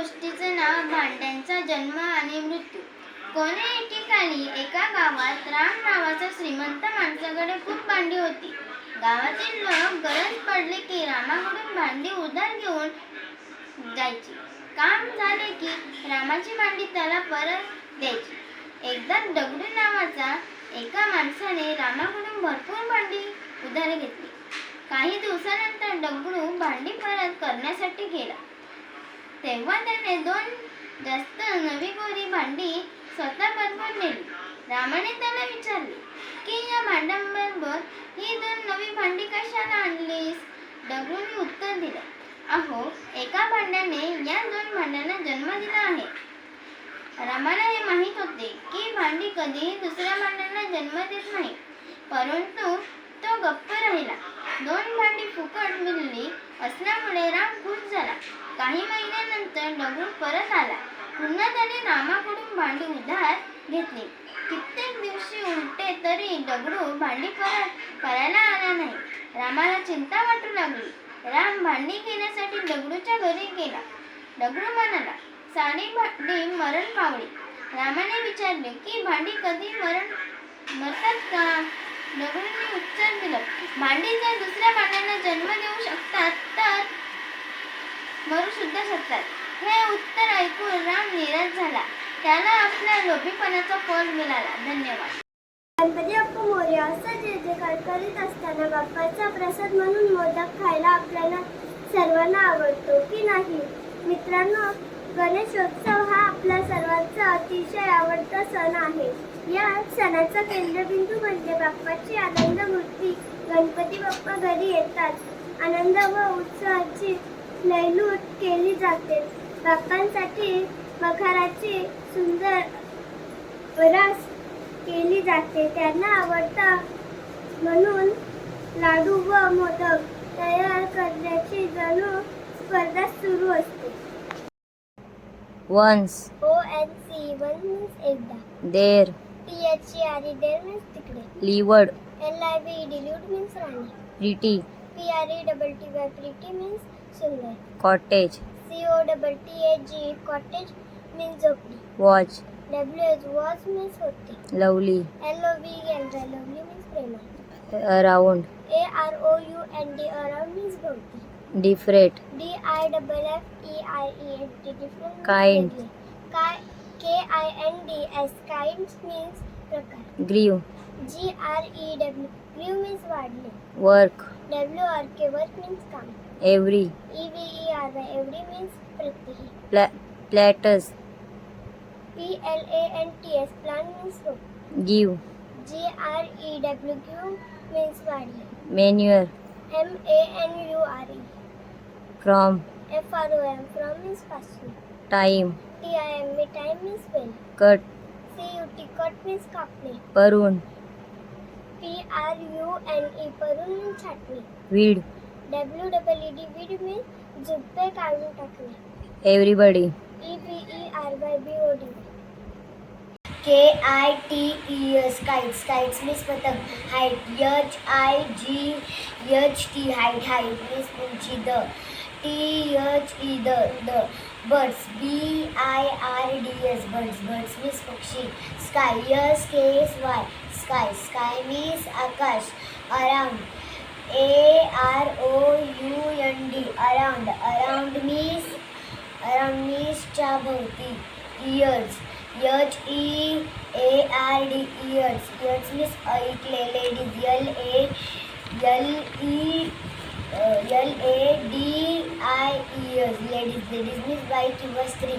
गोष्टीचे नाव भांड्यांचा जन्म आणि मृत्यू. कोण्या ठिकाणी एका गावात राम नावाच्या श्रीमंत माणसाकडे खूप भांडी होती. गावातील लोक गरज पडले की रामाकडून भांडी उधार घेऊन जायची. काम झाले की रामाची भांडी त्याला परत द्यायची. एकदा दगडू नावाचा एका माणसाने रामाकडून भरपूर भांडी उधार घेतली. काही दिवसानंतर दगडू भांडी परत करण्यासाठी गेला. तेव्हा त्याने दोन जास्त नवी गोरी भांडी स्वतःबरोबर नेली. रामाने त्याला विचारले की या भांड्यांबरोबर ही दोन नवी भांडी कशाला आणलीस? दगडूने उत्तर दिले, अहो, एका भांड्याने या दोन भांड्यांना जन्म दिला आहे. रामाला हे माहीत होते की भांडी कधीही दुसऱ्या भांड्यांना जन्म देत नाही, परंतु तो गप्प राहिला. दोन भांडी फुकट मिळाली असल्यामुळे राम खुश झाला. काही महिन्यानंतर दगडू परत आला. पुन्हा त्याने रामाकडून भांडी उधार घेतली. कित्येक दिवशी उलटे तरी दगडू भांडी परत करायला आला नाही. रामाला चिंता वाटू लागली. राम भांडी घेण्यासाठी दगडूच्या घरी गेला. दगडू म्हणाला, सारी भांडी मरण पावली. रामाने विचारले की भांडी कधी मरतात का? दगडूने उत्तर दिलं, भांडी जर दुसऱ्या भांड्यांना जन्म देऊ शकतात तर मरू सुद्धा शकतात. हे उत्तर ऐकून राम निराश झाला. त्याला आपल्या लोभीपणाचा फळ मिळाला. धन्यवाद. गणपती बाप्पा मोरया असं जे जे करीत असताना बाप्पाचा प्रसाद म्हणून मोदक खायला आपल्याला सर्वांना आवडतो की नाही? मित्रांनो, गणेशोत्सव हा आपल्या सर्वांचा अतिशय आवडता सण आहे. या सणाचा केंद्रबिंदू म्हणजे बाप्पाची आनंद मूर्ती. गणपती बाप्पा घरी येतात. आनंद व उत्साहाची लयलूट केली जाते. बाप्पांसाठी मखराची सुंदर वरास केली जाते. त्यांना आवडता म्हणून लाडू व मोदक तयार करण्याची जणू स्पर्धा सुरू असते. Once ONC वन मीन्स एकदा. there THERE देर मीन्स तिकडे. leeward LIVE डिल्यूड मीन्स राणी. pretty PRETTY प्रिटी मीन्स सुंदर. cottage COTTAG कॉटेज मीन्स झोपडी. watch WH वॉच मीन्स होते. lovely LOVEL लवली मीन्स प्रेमळ. around AROUND अराउंड मीन्स भोवती. different DIFFERENT different. Kind. KINDS kind means प्रकार. grew GREW grew means वाढले. work WRK work means काम. every EVERY every means प्रत्येकी. platters PLANTS plant means रोप. give GREW grew means वाढले. manure MANURE from FROM from means पासून. time TIME time means वेल. cut CUT cut means कापणे. parun PRUNE prune means छाटणी. weed WEED weed means झुप्पे काढून टाकणे. everybody EBERYBOD. KITES kites kites means पतंग. height HIGHT height height means उंची. THE birds BIRDS birds birds means पक्षी. sky SKY sky sky means आकाश. around AROUND around means च्या भोवती. ears EARD ears ears means ऐकले. ladies LADI ears ladies ladies means बाई किंवा स्त्री.